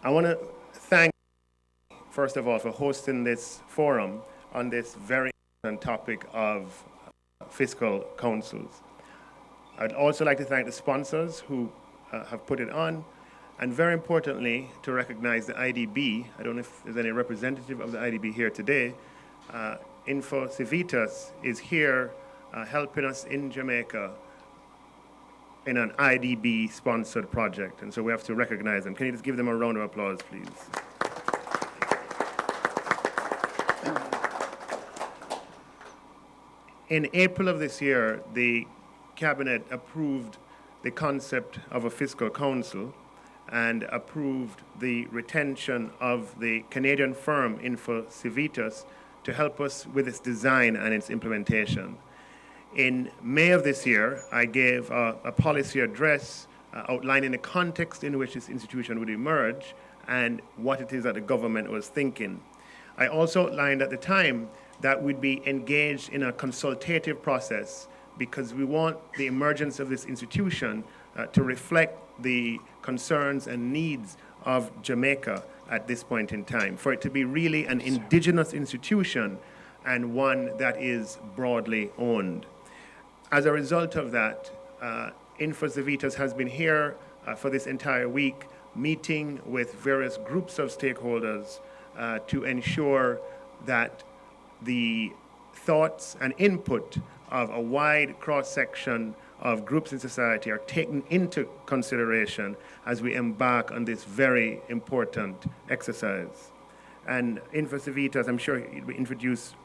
I want to thank, first of all, for hosting this forum on this very important topic of fiscal councils. I'd also like to thank the sponsors who have put it on, and very importantly, to recognize the IDB. I don't know if there's any representative of the IDB here today. Info Civitas is here helping us in Jamaica in an IDB-sponsored project, and so we have to recognize them. Can you just give them a round of applause, please? In April of this year, the Cabinet approved the concept of a fiscal council and approved the retention of the Canadian firm Info Civitas to help us with its design and its implementation. In May of this year, I gave a policy address outlining the context in which this institution would emerge and what it is that the government was thinking. I also outlined at the time that we'd be engaged in a consultative process because we want the emergence of this institution to reflect the concerns and needs of Jamaica at this point in time, for it to be really an indigenous institution and one that is broadly owned. As a result of that, Info Civitas has been here for this entire week, meeting with various groups of stakeholders to ensure that the thoughts and input of a wide cross-section of groups in society are taken into consideration as we embark on this very important exercise. And Info Civitas, I'm sure he'll be introduced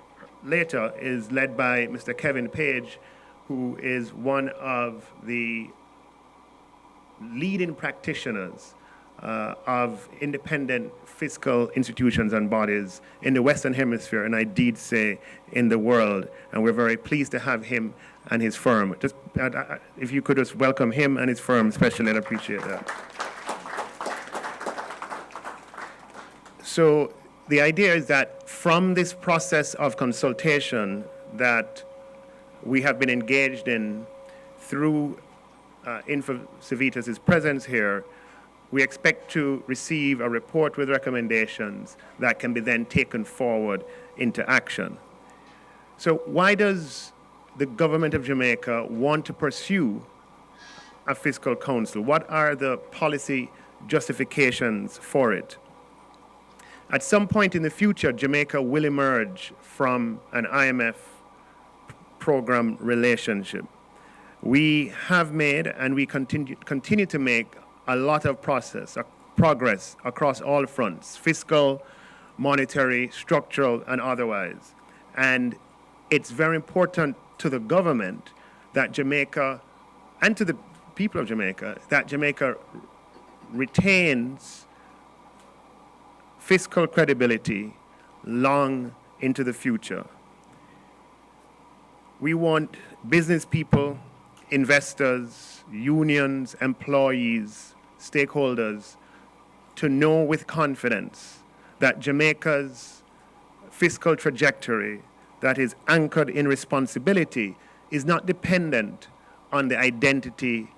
later, is led by Mr. Kevin Page, who is one of the leading practitioners of independent fiscal institutions and bodies in the Western Hemisphere, and I did say in the world. And we're very pleased to have him and his firm. Just if you could just welcome him and his firm, especially, I'd appreciate that. So the idea is that from this process of consultation that we have been engaged in through Info Civitas' presence here, we expect to receive a report with recommendations that can be then taken forward into action. So why does the government of Jamaica want to pursue a fiscal council? What are the policy justifications for it? At some point in the future, Jamaica will emerge from an IMF program relationship. We have made and we continue to make a lot of progress across all fronts, fiscal, monetary, structural, and otherwise. And it's very important to the government that Jamaica, and to the people of Jamaica, that Jamaica retains fiscal credibility long into the future. We want business people, investors, unions, employees, stakeholders to know with confidence that Jamaica's fiscal trajectory that is anchored in responsibility is not dependent on the identity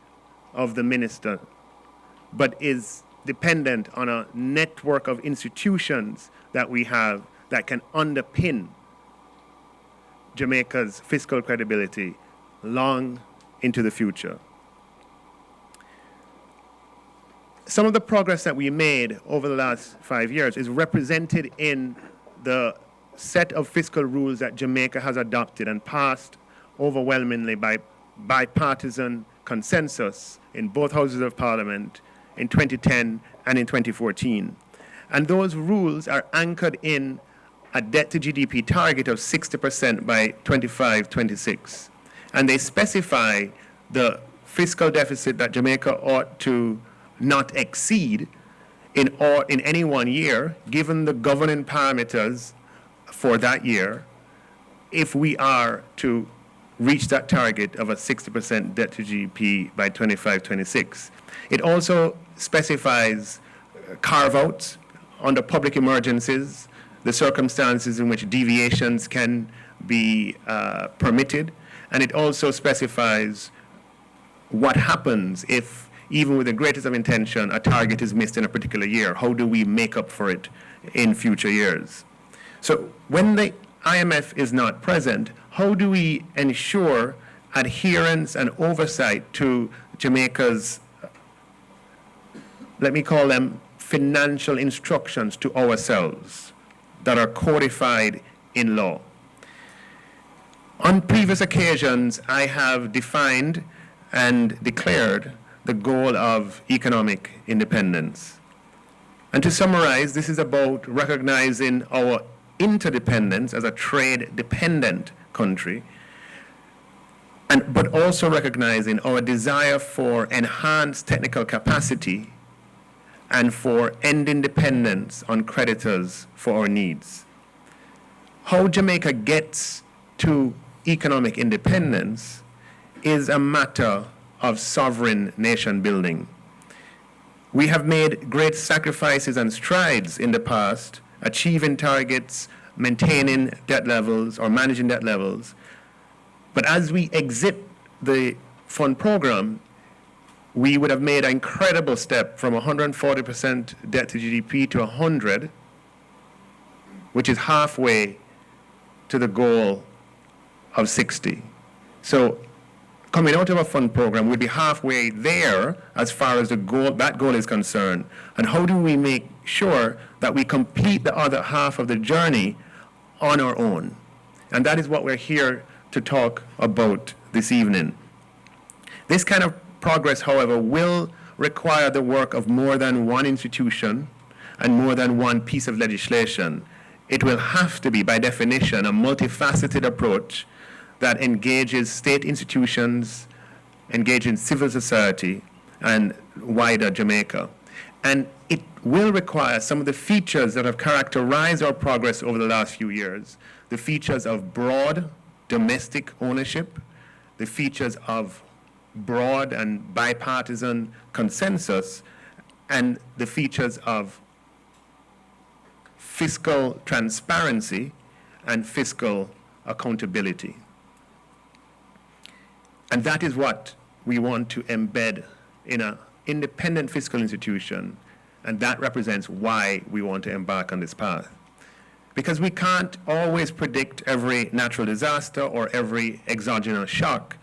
of the minister, but is dependent on a network of institutions that we have that can underpin Jamaica's fiscal credibility long into the future. Some of the progress that we made over the last 5 years is represented in the set of fiscal rules that Jamaica has adopted and passed overwhelmingly by bipartisan consensus in both houses of parliament in 2010 and in 2014. And those rules are anchored in a debt to GDP target of 60% by 25-26. And they specify the fiscal deficit that Jamaica ought to not exceed in any 1 year, given the governing parameters for that year, if we are to reach that target of a 60% debt to GDP by 25-26. It also specifies carve-outs under public emergencies, the circumstances in which deviations can be permitted, and it also specifies what happens if even with the greatest of intention, a target is missed in a particular year. How do we make up for it in future years? So when the IMF is not present, how do we ensure adherence and oversight to Jamaica's, let me call them financial instructions to ourselves that are codified in law? On previous occasions, I have defined and declared the goal of economic independence. And to summarize, this is about recognizing our interdependence as a trade-dependent country, but also recognizing our desire for enhanced technical capacity and for ending dependence on creditors for our needs. How Jamaica gets to economic independence is a matter of sovereign nation building. We have made great sacrifices and strides in the past, achieving targets, maintaining debt levels or managing debt levels. But as we exit the fund program, we would have made an incredible step from 140% debt to GDP to 100, which is halfway to the goal of 60. So coming out of a fund program, we'd be halfway there as far as that goal is concerned. And how do we make sure that we complete the other half of the journey on our own? And that is what we're here to talk about this evening. This kind of progress, however, will require the work of more than one institution and more than one piece of legislation. It will have to be, by definition, a multifaceted approach that engages state institutions, engages civil society, and wider Jamaica. And it will require some of the features that have characterized our progress over the last few years, the features of broad domestic ownership, the features of broad and bipartisan consensus, and the features of fiscal transparency and fiscal accountability. And that is what we want to embed in an independent fiscal institution, and that represents why we want to embark on this path. Because we can't always predict every natural disaster or every exogenous shock,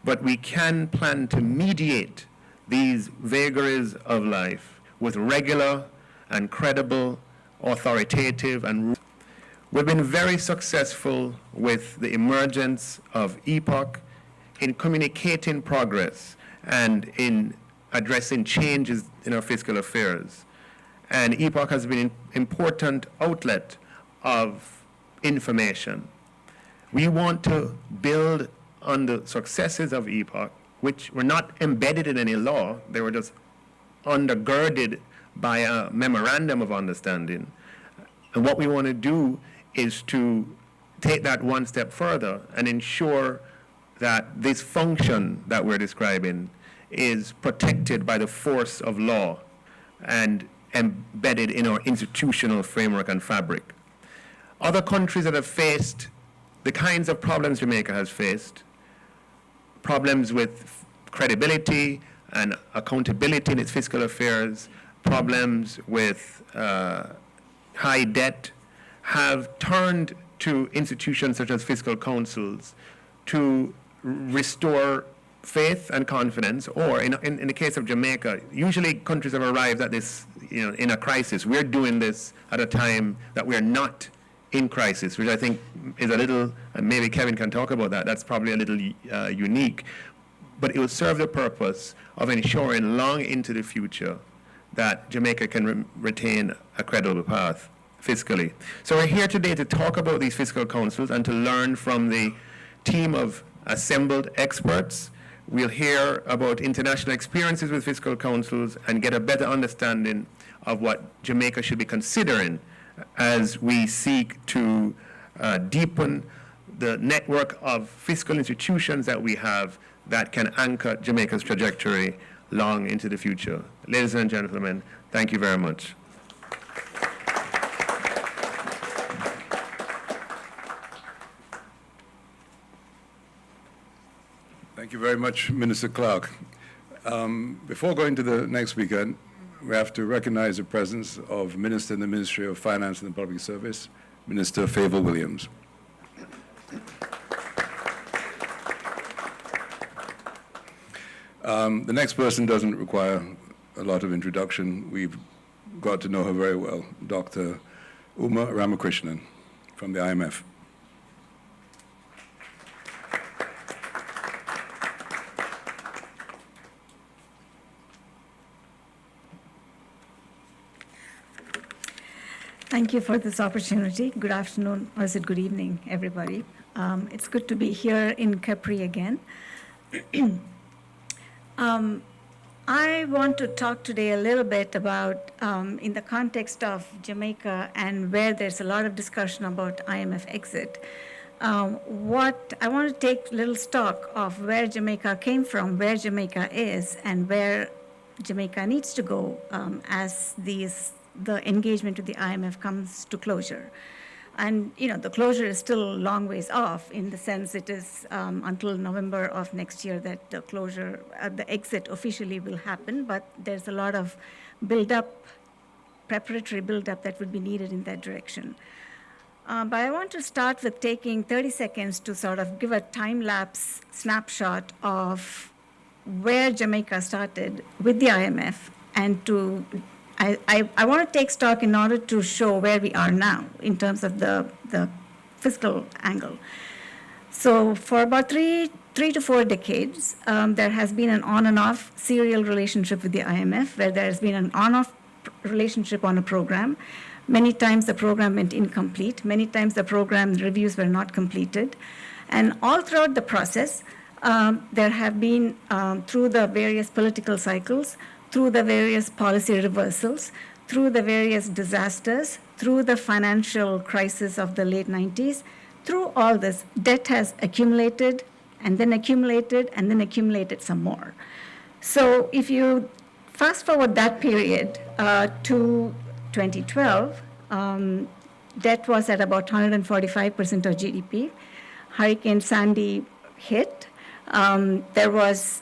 but we can plan to mediate these vagaries of life with regular and credible, authoritative, and we've been very successful with the emergence of EPOC in communicating progress and in addressing changes in our fiscal affairs. And EPOC has been an important outlet of information. We want to build on the successes of EPOC, which were not embedded in any law, they were just undergirded by a memorandum of understanding. And what we want to do is to take that one step further and ensure that this function that we're describing is protected by the force of law and embedded in our institutional framework and fabric. Other countries that have faced the kinds of problems Jamaica has faced, problems with credibility and accountability in its fiscal affairs, problems with high debt, have turned to institutions such as fiscal councils to restore faith and confidence, or in the case of Jamaica, usually countries have arrived at this, in a crisis. We're doing this at a time that we're not in crisis, which I think is a little, and maybe Kevin can talk about that, that's probably a little unique, but it will serve the purpose of ensuring long into the future that Jamaica can retain a credible path fiscally. So we're here today to talk about these fiscal councils and to learn from the team of assembled experts. We'll hear about international experiences with fiscal councils and get a better understanding of what Jamaica should be considering as we seek to deepen the network of fiscal institutions that we have that can anchor Jamaica's trajectory long into the future. Ladies and gentlemen, thank you very much. Thank you very much, Minister Clark. Before going to the next speaker, we have to recognize the presence of Minister in the Ministry of Finance and the Public Service, Minister Favour Williams. The next person doesn't require a lot of introduction. We've got to know her very well, Dr. Uma Ramakrishnan from the IMF. Thank you for this opportunity. Good afternoon, or is it good evening, everybody? It's good to be here in CAPRI again. I want to talk today a little bit about, in the context of Jamaica and where there's a lot of discussion about IMF exit, what I want to take a little stock of where Jamaica came from, where Jamaica is, and where Jamaica needs to go as the engagement with the IMF comes to closure. And the closure is still a long ways off, in the sense it is until November of next year that the closure, the exit officially will happen, but there's a lot of preparatory build-up that would be needed in that direction. But I want to start with taking 30 seconds to sort of give a time-lapse snapshot of where Jamaica started with the IMF, and I want to take stock in order to show where we are now in terms of the fiscal angle. So for about three to 4 decades, there has been an on and off serial relationship with the IMF, where there has been an on-off relationship on a program. Many times the program went incomplete. Many times the program reviews were not completed. And all throughout the process, there have been, through the various political cycles, through the various policy reversals, through the various disasters, through the financial crisis of the late 90s, through all this, debt has accumulated, and then accumulated, and then accumulated some more. So if you fast forward that period to 2012, debt was at about 145% of GDP. Hurricane Sandy hit. There was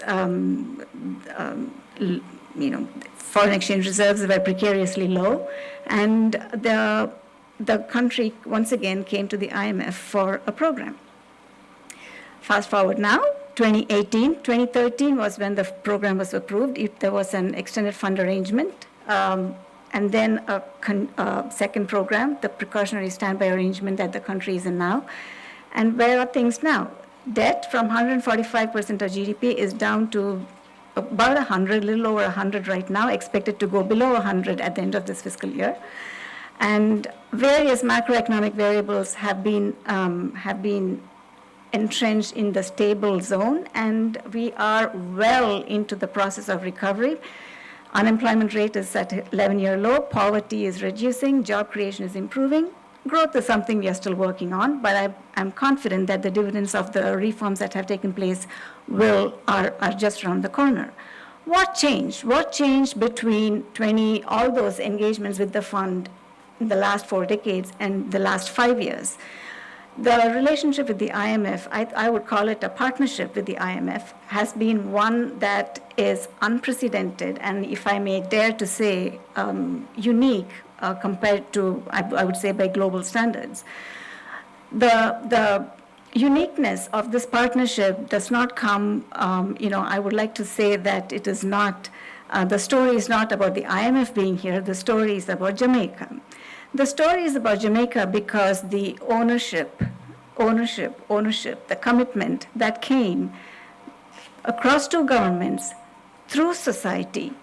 foreign exchange reserves were precariously low, and the country once again came to the IMF for a program. Fast forward now, 2013 was when the program was approved. There was an extended fund arrangement, and then a second program, the precautionary standby arrangement that the country is in now. And where are things now? Debt from 145% of GDP is down to about 100, a little over 100 right now, expected to go below 100 at the end of this fiscal year. And various macroeconomic variables have been entrenched in the stable zone, and we are well into the process of recovery. Unemployment rate is at 11-year low, poverty is reducing, job creation is improving. Growth is something we are still working on, but I'm confident that the dividends of the reforms that have taken place are just around the corner. What changed? What changed between all those engagements with the fund in the last 4 decades and the last 5 years? The relationship with the IMF, I would call it a partnership with the IMF, has been one that is unprecedented, and if I may dare to say, unique compared to, I would say, by global standards. The uniqueness of this partnership does not come, I would like to say that it is not, the story is not about the IMF being here, the story is about Jamaica. The story is about Jamaica because the ownership, the commitment that came across 2 governments, through society,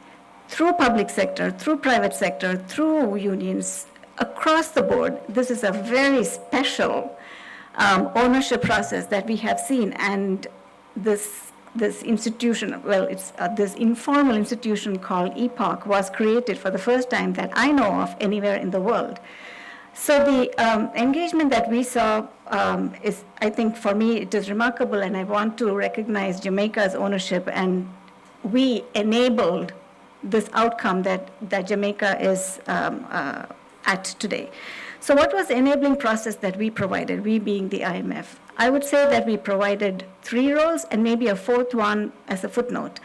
through public sector, through private sector, through unions, across the board. This is a very special ownership process that we have seen, and this institution, this informal institution called EPOC was created for the first time that I know of anywhere in the world. So the engagement that we saw is, I think for me, it is remarkable, and I want to recognize Jamaica's ownership, and we enabled this outcome that Jamaica is at today. So what was the enabling process that we provided, we being the IMF? I would say that we provided 3 roles and maybe a 4th one as a footnote.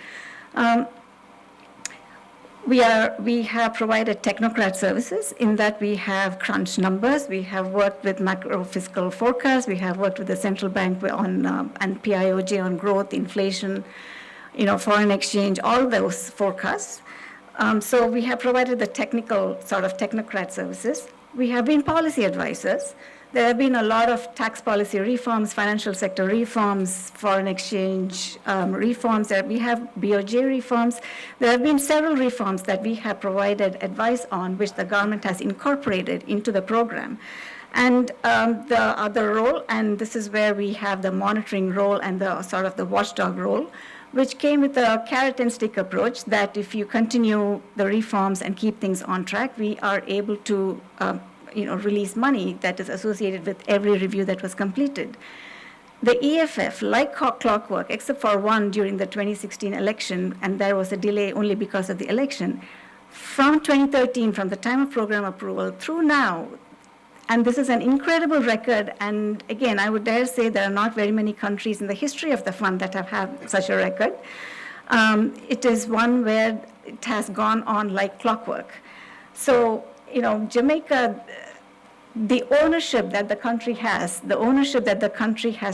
We have provided technocrat services in that we have crunched numbers, we have worked with macro fiscal forecasts, we have worked with the central bank on and PIOJ on growth, inflation, foreign exchange, all those forecasts. So we have provided the technical sort of technocrat services. We have been policy advisors. There have been a lot of tax policy reforms, financial sector reforms, foreign exchange reforms. We have BOJ reforms. There have been several reforms that we have provided advice on, which the government has incorporated into the program. And the other role, and this is where we have the monitoring role and the sort of the watchdog role, which came with a carrot and stick approach that if you continue the reforms and keep things on track, we are able to release money that is associated with every review that was completed. The EFF, like clockwork, except for one during the 2016 election, and there was a delay only because of the election, from 2013, from the time of program approval through now, and this is an incredible record, and again, I would dare say there are not very many countries in the history of the fund that have had such a record. It is one where it has gone on like clockwork. So, Jamaica, the ownership that the country has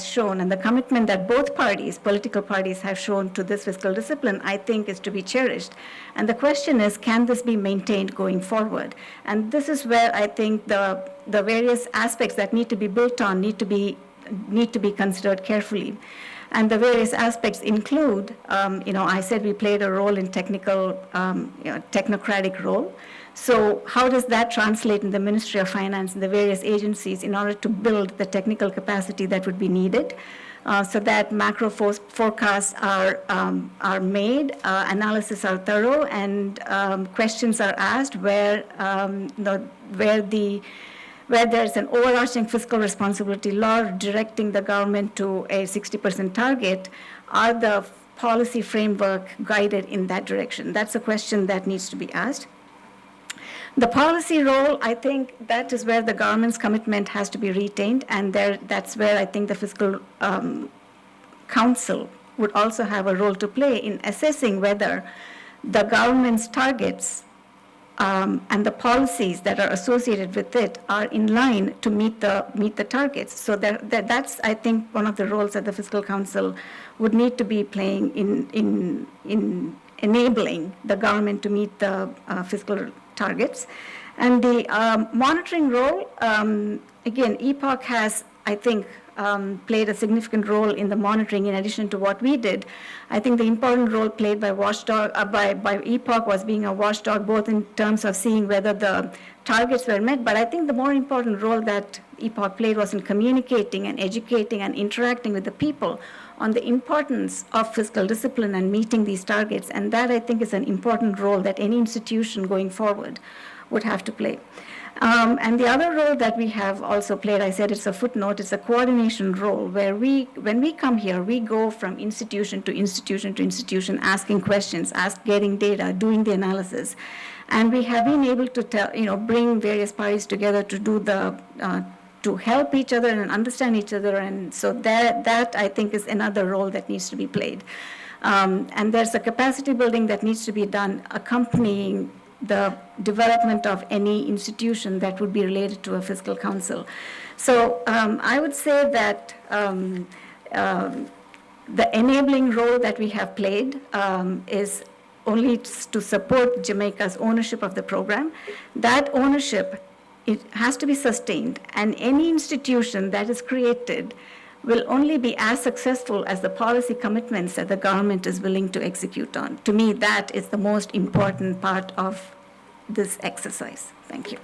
shown, and the commitment that both parties, political parties, have shown to this fiscal discipline, I think is to be cherished. And the question is, can this be maintained going forward? And this is where I think the various aspects that need to be built on need to be considered carefully. And the various aspects include, I said we played a role in technocratic role. So how does that translate in the Ministry of Finance and the various agencies in order to build the technical capacity that would be needed so that macro forecasts are made, analysis are thorough, and questions are asked where there's an overarching fiscal responsibility law directing the government to a 60% target, are the policy framework guided in that direction? That's a question that needs to be asked. The policy role, I think that is where the government's commitment has to be retained, and that's where I think the Fiscal Council would also have a role to play in assessing whether the government's targets and the policies that are associated with it are in line to meet the targets. So that's, I think, one of the roles that the Fiscal Council would need to be playing in enabling the government to meet the fiscal targets. And the monitoring role, again, EPOC has, I think, played a significant role in the monitoring in addition to what we did. I think the important role played by by EPOC was being a watchdog, both in terms of seeing whether the targets were met, but I think the more important role that EPOC played was in communicating and educating and interacting with the people on the importance of fiscal discipline and meeting these targets. And that, I think, is an important role that any institution going forward would have to play. And the other role that we have also played, I said it's a footnote, it's a coordination role where when we come here, we go from institution to institution to institution, asking questions, getting data, doing the analysis. And we have been able to bring various parties together to do to help each other and understand each other. And so that I think is another role that needs to be played. And there's a capacity building that needs to be done accompanying the development of any institution that would be related to a fiscal council. So I would say that the enabling role that we have played is only to support Jamaica's ownership of the program. That ownership, it has to be sustained, and any institution that is created will only be as successful as the policy commitments that the government is willing to execute on. To me, that is the most important part of this exercise. Thank you.